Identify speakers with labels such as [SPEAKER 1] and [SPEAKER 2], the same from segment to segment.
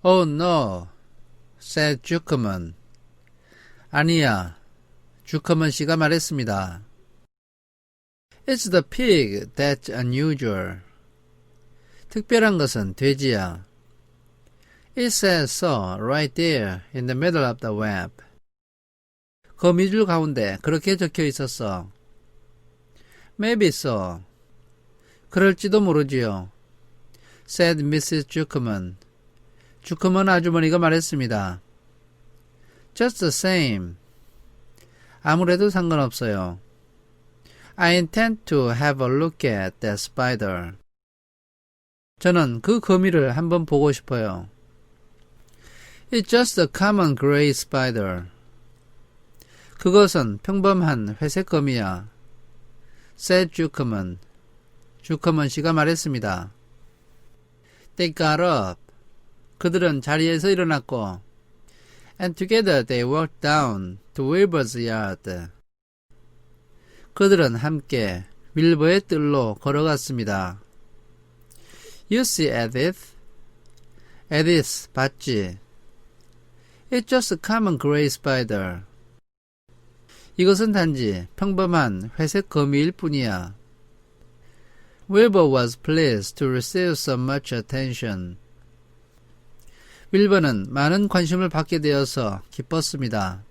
[SPEAKER 1] Oh no, said Jukerman. 아니야, 주커먼 씨가 말했습니다. It's the pig that's unusual. 특별한 것은 돼지야. It says so right there in the middle of the web. 거미줄 가운데 그렇게 적혀 있었어. Maybe so. 그럴지도 모르지요. said Mrs. Jukerman. 주커먼 아주머니가 말했습니다. Just the same. 아무래도 상관없어요. I intend to have a look at that spider. 저는 그 거미를 한번 보고 싶어요. It's just a common gray spider. 그것은 평범한 회색 거미야. said Jukerman. 주커먼 씨가 말했습니다. They got up. 그들은 자리에서 일어났고 and together they walked down to Wilbur's yard. 그들은 함께 윌버의 뜰로 걸어갔습니다. You see, Edith? Edith, 봤지? It's just a common gray spider. 이것은 단지 평범한 회색 거미일 뿐이야. Wilbur was pleased to receive so much attention. 윌버는 많은 관심을 받게 되어서 기뻤습니다.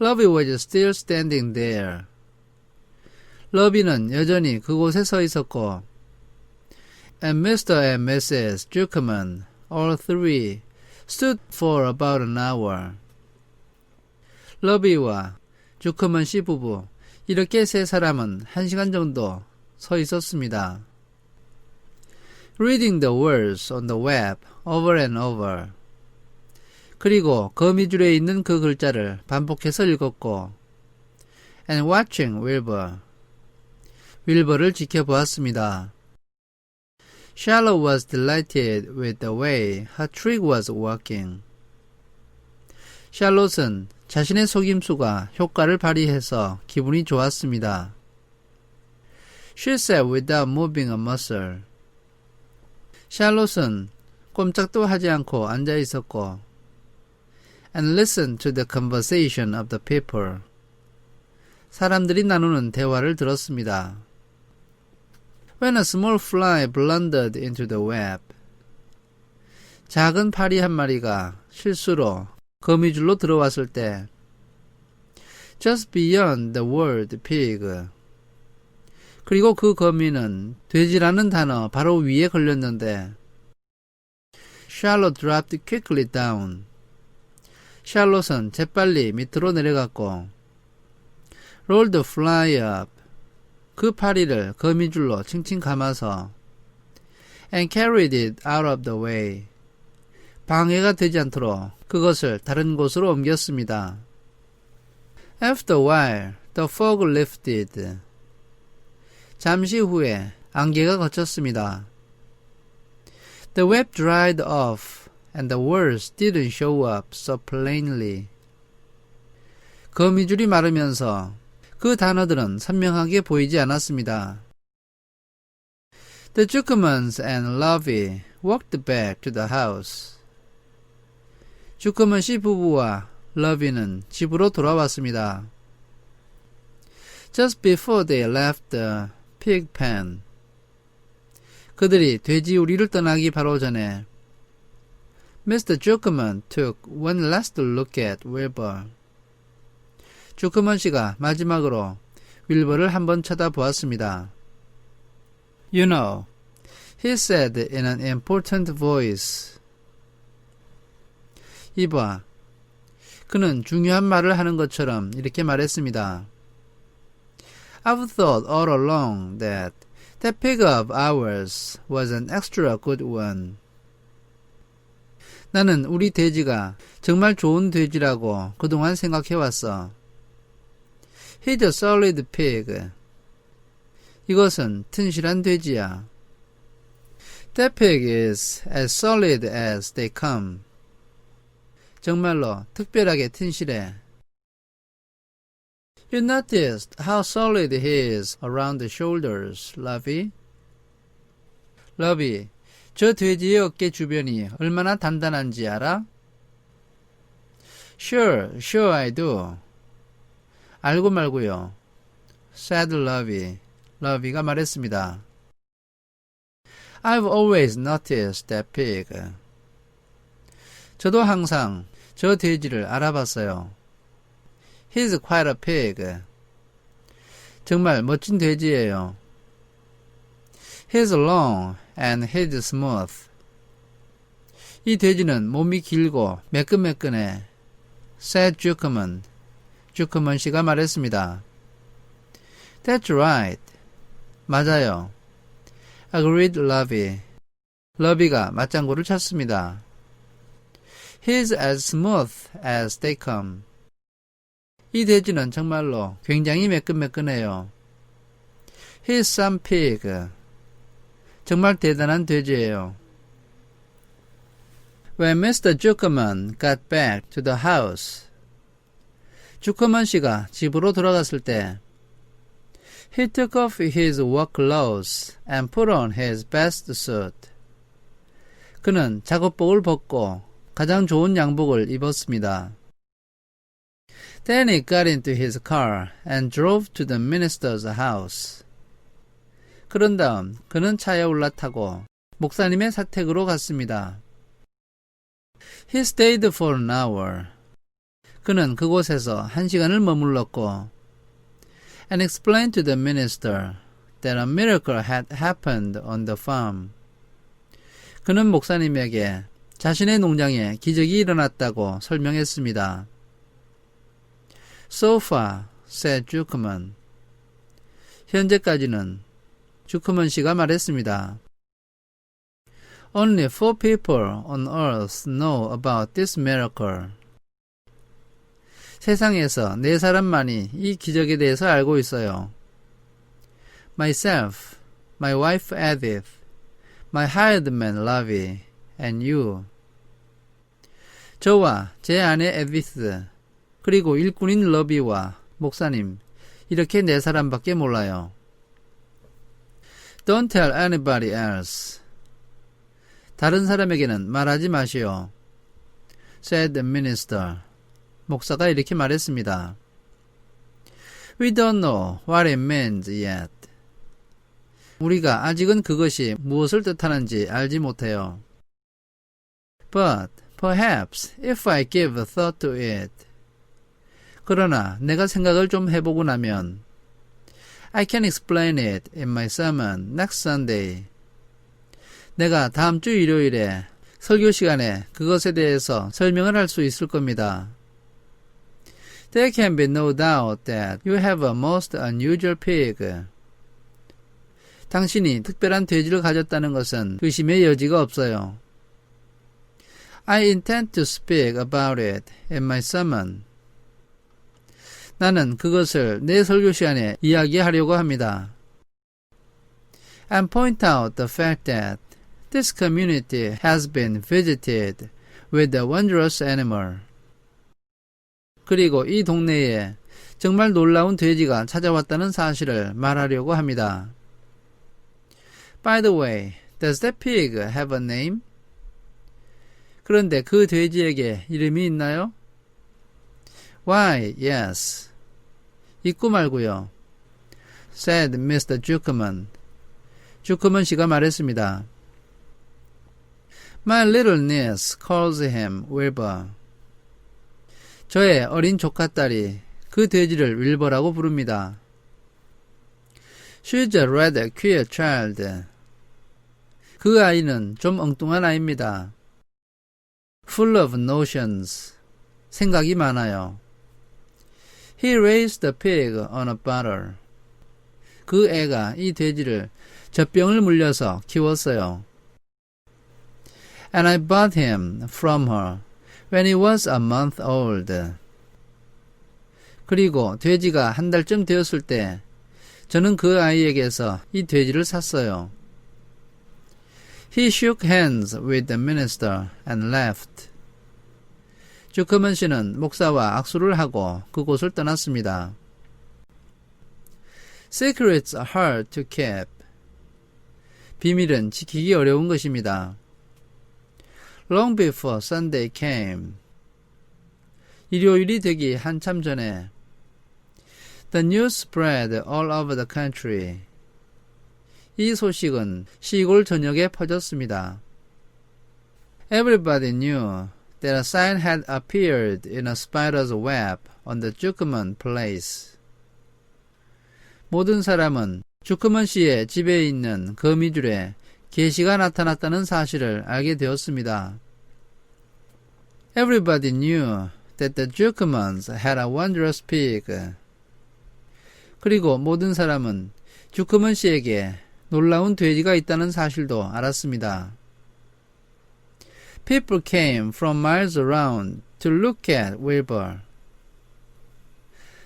[SPEAKER 1] Lovey was still standing there. 러비는 여전히 그곳에 서 있었고 and Mr. and Mrs. Jukerman, all three, stood for about an hour. 러비와 주커먼 씨 부부, 이렇게 세 사람은 1시간 정도 서 있었습니다. Reading the words on the web over and over. 그리고 거미줄에 있는 그 글자를 반복해서 읽었고 and watching Wilbur. 윌버를 지켜보았습니다. Charlotte was delighted with the way her trick was working. 샬롯은 자신의 속임수가 효과를 발휘해서 기분이 좋았습니다. She sat without moving a muscle. 샬롯은 꼼짝도 하지 않고 앉아 있었고 and listened to the conversation of the people. 사람들이 나누는 대화를 들었습니다. When a small fly blundered into the web. 작은 파리 한 마리가 실수로 거미줄로 들어왔을 때 just beyond the word pig. 그리고 그 거미는 돼지라는 단어 바로 위에 걸렸는데 Charlotte dropped quickly down. 샬롯은 재빨리 밑으로 내려갔고 rolled the fly up. 그 파리를 거미줄로 칭칭 감아서 and carried it out of the way. 방해가 되지 않도록 그것을 다른 곳으로 옮겼습니다. After a while, the fog lifted. 잠시 후에 안개가 걷혔습니다. The web dried off and the words didn't show up so plainly. 거미줄이 마르면서 그 단어들은 선명하게 보이지 않았습니다. The Jukermans and Lovey walked back to the house. 주커먼 씨 부부와 러비는 집으로 돌아왔습니다. Just before they left the pig pen. 그들이 돼지우리를 떠나기 바로 전에 Mr. Jukerman took one last look at Wilbur. 주커먼 씨가 마지막으로 윌버를 한번 쳐다보았습니다. You know, he said in an important voice. 이봐, 그는 중요한 말을 하는 것처럼 이렇게 말했습니다. I've thought all along that pig of ours was an extra good one. 나는 우리 돼지가 정말 좋은 돼지라고 그동안 생각해왔어. He's a solid pig. 이것은 튼실한 돼지야. That pig is as solid as they come. 정말로 특별하게 튼실해. You noticed how solid he is around the shoulders, Lovey? 러비, 저 돼지의 어깨 주변이 얼마나 단단한지 알아? Sure I do. 알고 말고요. said 러비가 말했습니다. I've always noticed that pig. 저도 항상 저 돼지를 알아봤어요. He's quite a pig. 정말 멋진 돼지예요. He's long and he's smooth. 이 돼지는 몸이 길고 매끈매끈해. said 주크먼 씨가 말했습니다. That's right. 맞아요. agreed 러비가 맞장구를 쳤습니다. He's as smooth as they come. 이 돼지는 정말로 굉장히 매끈매끈해요. He's some pig. 정말 대단한 돼지예요. When Mr. Zuckerman got back to the house, 주커먼 씨가 집으로 돌아갔을 때 He took off his work clothes and put on his best suit. 그는 작업복을 벗고 가장 좋은 양복을 입었습니다. Then he got into his car and drove to the minister's house. 그런 다음 그는 차에 올라타고 목사님의 사택으로 갔습니다. He stayed for an hour. 그는 그곳에서 1시간을 머물렀고 and explained to the minister that a miracle had happened on the farm. 그는 목사님에게 자신의 농장에 기적이 일어났다고 설명했습니다. So far, said 주크먼. 현재까지는 주크먼 씨가 말했습니다. Only 4 people on earth know about this miracle. 세상에서 4사람만이 이 기적에 대해서 알고 있어요. Myself, my wife Edith, my hired man Ravi, and you. 저와 제 아내 에디스, 그리고 일꾼인 러비와 목사님, 이렇게 4사람밖에 몰라요. Don't tell anybody else. 다른 사람에게는 말하지 마시오. said the minister. 목사가 이렇게 말했습니다. We don't know what it means yet. 우리가 아직은 그것이 무엇을 뜻하는지 알지 못해요. But perhaps if I give a thought to it. 그러나 내가 생각을 좀 해보고 나면 I can explain it in my sermon next Sunday. 내가 다음 주 일요일에 설교 시간에 그것에 대해서 설명을 할 수 있을 겁니다. There can be no doubt that you have a most unusual pig. 당신이 특별한 돼지를 가졌다는 것은 의심의 여지가 없어요. I intend to speak about it in my sermon. 나는 그것을 내 설교 시간에 이야기하려고 합니다. And point out the fact that this community has been visited with a wondrous animal. 그리고 이 동네에 정말 놀라운 돼지가 찾아왔다는 사실을 말하려고 합니다. By the way, does that pig have a name? 그런데 그 돼지에게 이름이 있나요? Why, yes. 있고 말고요. said Mr. Zuckerman. 주크먼 씨가 말했습니다. My little niece calls him Wilbur. 저의 어린 조카딸이 그 돼지를 윌버라고 부릅니다. She's a rather queer child. 그 아이는 좀 엉뚱한 아이입니다. Full of notions. 생각이 많아요. He raised the pig on a bottle. 그 애가 이 돼지를 젖병을 물려서 키웠어요. And I bought him from her when he was a month old. 그리고 돼지가 1달쯤 되었을 때 저는 그 아이에게서 이 돼지를 샀어요. He shook hands with the minister and left. 주커먼 씨는 목사와 악수를 하고 그곳을 떠났습니다. Secrets are hard to keep. 비밀은 지키기 어려운 것입니다. Long before Sunday came. 일요일이 되기 한참 전에 The news spread all over the country. 이 소식은 시골 전역에 퍼졌습니다. Everybody knew that a sign had appeared in a spider's web on the Jukeman place. 모든 사람은 주크먼 씨의 집에 있는 거미줄에 게시가 나타났다는 사실을 알게 되었습니다. Everybody knew that the Jukemans had a wondrous pig. 그리고 모든 사람은 주크먼 씨에게 놀라운 돼지가 있다는 사실도 알았습니다. People came from miles around to look at Wilbur.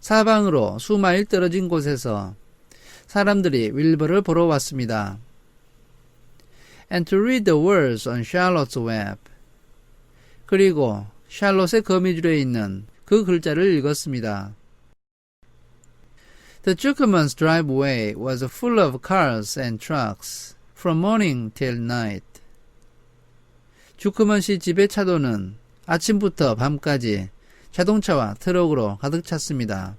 [SPEAKER 1] 사방으로 수마일 떨어진 곳에서 사람들이 윌버를 보러 왔습니다. And to read the words on Charlotte's web. 그리고 샬롯의 거미줄에 있는 그 글자를 읽었습니다. The Jukeman's driveway was full of cars and trucks from morning till night. 주크먼 씨 집의 차도는 아침부터 밤까지 자동차와 트럭으로 가득 찼습니다.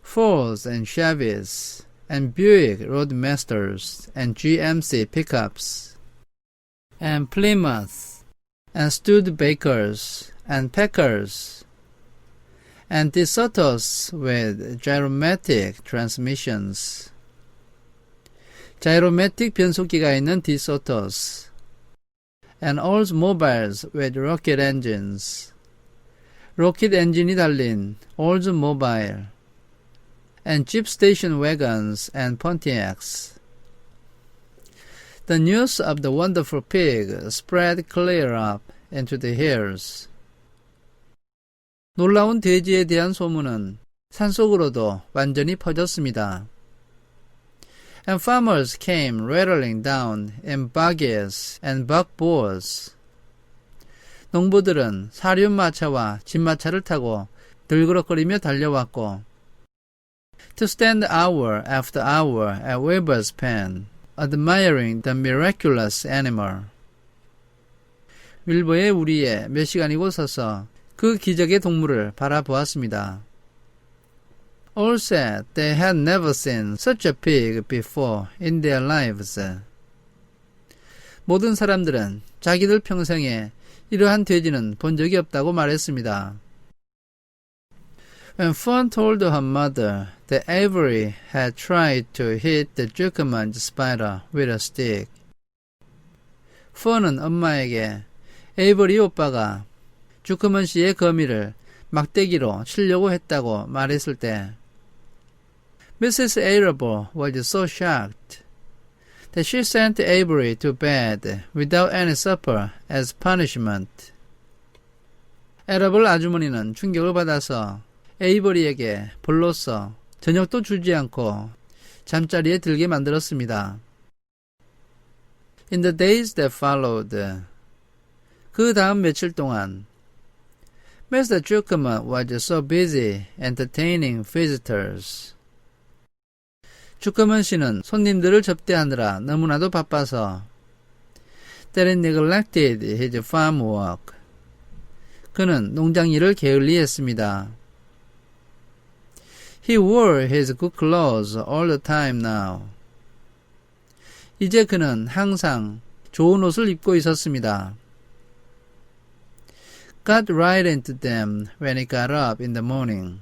[SPEAKER 1] Fords and Chevys and Buick Roadmasters and GMC pickups and Plymouth and Studebakers and Packers and DeSotos with gyromatic transmissions. 자이로매틱 변속기가 있는 DeSotos and Oldsmobiles with rocket engines. 로켓 엔진이 달린 Oldsmobile and Jeep station wagons and Pontiacs. The news of the wonderful pig spread clear up into the hills. 놀라운 돼지에 대한 소문은 산속으로도 완전히 퍼졌습니다. And farmers came rattling down in buggies and buckboards. 농부들은 사륜마차와 진마차를 타고 들그럭거리며 달려왔고 to stand hour after hour at Wilbur's pen, admiring the miraculous animal. 윌버의 우리에 몇 시간이고 서서 그 기적의 동물을 바라보았습니다. All said they had never seen such a pig before in their lives. 모든 사람들은 자기들 평생에 이러한 돼지는 본 적이 없다고 말했습니다. When Fawn told her mother that Avery had tried to hit the Jukeman spider with a stick, Fawn은 엄마에게 에이버리 오빠가 주크먼 씨의 거미를 막대기로 치려고 했다고 말했을 때 Mrs. Arable was so shocked that she sent Avery to bed without any supper as punishment. 에러블 아주머니는 충격을 받아서 에이버리에게 벌로써 저녁도 주지 않고 잠자리에 들게 만들었습니다. In the days that followed, 그 다음 며칠 동안 Mr. Jukeman was so busy entertaining visitors. 주크먼 씨는 손님들을 접대하느라 너무나도 바빠서 that he neglected his farm work. 그는 농장 일을 게을리했습니다. He wore his good clothes all the time now. 이제 그는 항상 좋은 옷을 입고 있었습니다. Got right into them when he got up in the morning.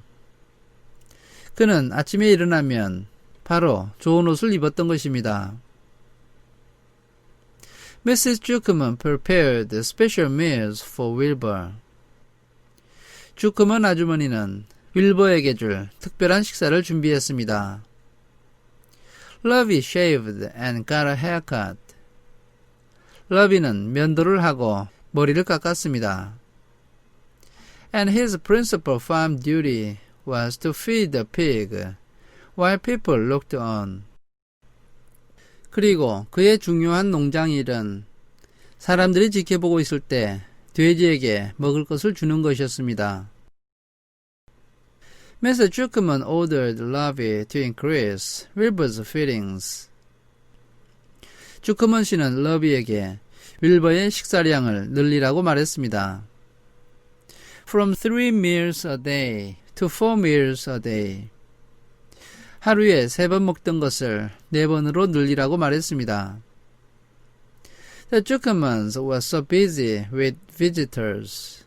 [SPEAKER 1] 그는 아침에 일어나면 바로 좋은 옷을 입었던 것입니다. Mrs. Jukeman prepared special meals for Wilbur. 주크먼 아주머니는 윌버에게 줄 특별한 식사를 준비했습니다. Lovey shaved and got a haircut. 러비는 면도를 하고 머리를 깎았습니다. And his principal farm duty was to feed the pig while people looked on. 그리고 그의 중요한 농장 일은 사람들이 지켜보고 있을 때 돼지에게 먹을 것을 주는 것이었습니다. Mr. Jukeman ordered Lovey to increase Wilbur's feedings. 주커먼 씨는 러비에게 윌버의 식사량을 늘리라고 말했습니다. From 3 meals a day to 4 meals a day. 하루에 3번 먹던 것을 4번으로 늘리라고 말했습니다. The Jukermans were so busy with visitors.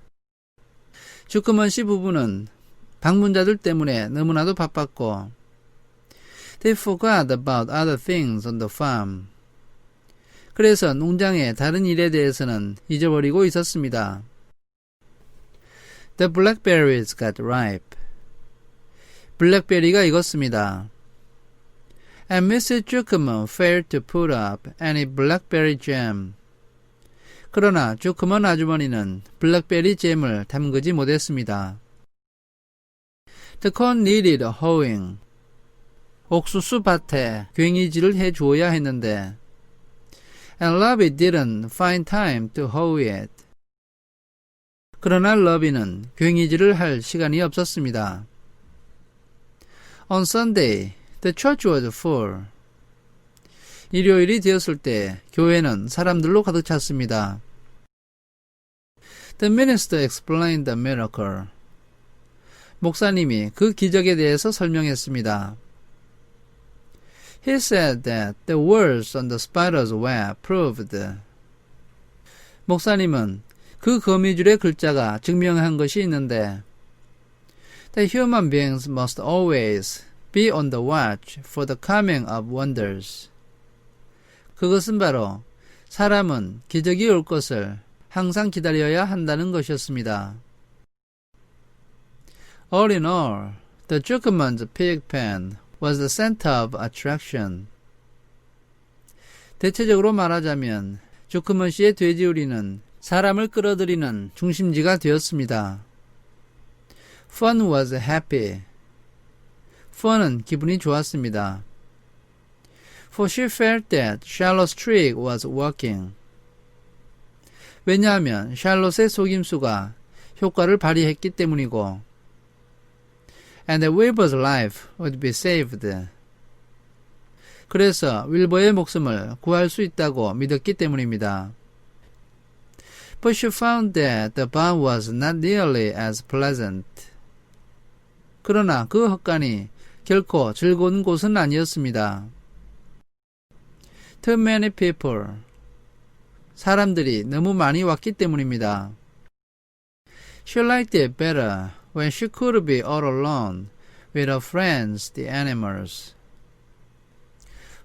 [SPEAKER 1] 주커먼 씨 부부는 방문자들 때문에 너무나도 바빴고 They forgot about other things on the farm. 그래서 농장의 다른 일에 대해서는 잊어버리고 있었습니다. The blackberries got ripe. 블랙베리가 익었습니다. And Mrs. Jukerman failed to put up any blackberry jam. 그러나 주커먼 아주머니는 블랙베리 잼을 담그지 못했습니다. The corn needed a hoeing. 옥수수 밭에 괭이질을 해주어야 했는데 And Lovey didn't find time to hoe it. 그러나 러비는 괭이질을 할 시간이 없었습니다. On Sunday, the church was full. 일요일이 되었을 때 교회는 사람들로 가득 찼습니다. The minister explained the miracle. 목사님이 그 기적에 대해서 설명했습니다. He said that the words on the spider's web proved. 목사님은 그 거미줄의 글자가 증명한 것이 있는데 that human beings must always be on the watch for the coming of wonders. 그것은 바로 사람은 기적이 올 것을 항상 기다려야 한다는 것이었습니다. All in all, the Jukerman's pig pen was the center of attraction. 대체적으로 말하자면 주커먼 씨의 돼지우리는 사람을 끌어들이는 중심지가 되었습니다. Fun was happy. Fun은 기분이 좋았습니다. For she felt that Charlotte's trick was working. 왜냐하면 샬롯의 속임수가 효과를 발휘했기 때문이고 And that Wilbur's life would be saved. 그래서 윌버의 목숨을 구할 수 있다고 믿었기 때문입니다. But she found that the barn was not nearly as pleasant. 그러나 그 헛간이 결코 즐거운 곳은 아니었습니다. Too many people. 사람들이 너무 많이 왔기 때문입니다. She liked it better when she could be all alone with her friends, the animals.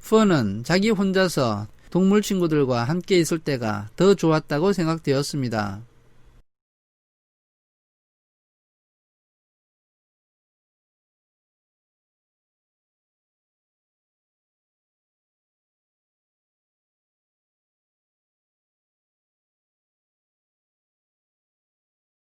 [SPEAKER 1] 펀은 자기 혼자서 동물 친구들과 함께 있을 때가 더 좋았다고 생각되었습니다.